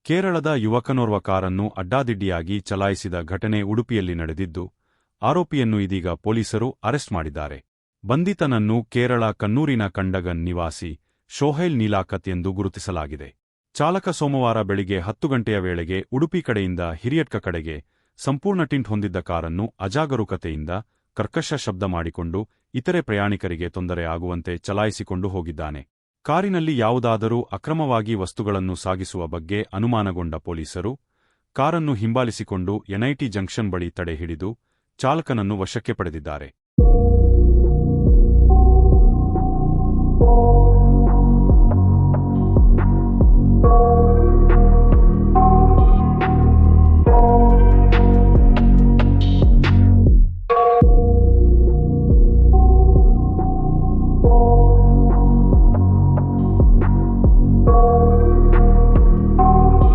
ಕೇರಳದ ಯುವಕನೋರ್ವ ಕಾರನ್ನು ಅಡ್ಡಾದಿಡ್ಡಿಯಾಗಿ ಚಲಾಯಿಸಿದ ಘಟನೆ ಉಡುಪಿಯಲ್ಲಿ ನಡೆದಿದ್ದು, ಆರೋಪಿಯನ್ನು ಇದೀಗ ಪೊಲೀಸರು ಅರೆಸ್ಟ್ ಮಾಡಿದ್ದಾರೆ. ಬಂಧಿತನನ್ನು ಕೇರಳ ಕನ್ನೂರಿನ ಕಂಡಗನ್ ನಿವಾಸಿ ಶೋಹೈಲ್ ನೀಲಾಕತ್ ಎಂದು ಗುರುತಿಸಲಾಗಿದೆ. ಚಾಲಕ ಸೋಮವಾರ ಬೆಳಿಗ್ಗೆ 10 ಗಂಟೆಯ ವೇಳೆಗೆ ಉಡುಪಿ ಕಡೆಯಿಂದ ಹಿರಿಯಡ್ಕ ಕಡೆಗೆ ಸಂಪೂರ್ಣ ಟಿಂಟ್ ಹೊಂದಿದ್ದ ಕಾರನ್ನು ಅಜಾಗರೂಕತೆಯಿಂದ ಕರ್ಕಶ ಶಬ್ದ ಮಾಡಿಕೊಂಡು ಇತರೆ ಪ್ರಯಾಣಿಕರಿಗೆ ತೊಂದರೆ ಆಗುವಂತೆ ಚಲಾಯಿಸಿಕೊಂಡು ಹೋಗಿದ್ದಾನೆ. ಕಾರಿನಲ್ಲಿ ಯಾವುದಾದರೂ ಅಕ್ರಮವಾಗಿ ವಸ್ತುಗಳನ್ನು ಸಾಗಿಸುವ ಬಗ್ಗೆ ಅನುಮಾನಗೊಂಡ ಪೊಲೀಸರು ಕಾರನ್ನು ಹಿಂಬಾಲಿಸಿಕೊಂಡು ಎನ್ಐಟಿ ಜಂಕ್ಷನ್ ಬಳಿ ತಡೆ ಹಿಡಿದು ಚಾಲಕನನ್ನು ವಶಕ್ಕೆ ಪಡೆದಿದ್ದಾರೆ.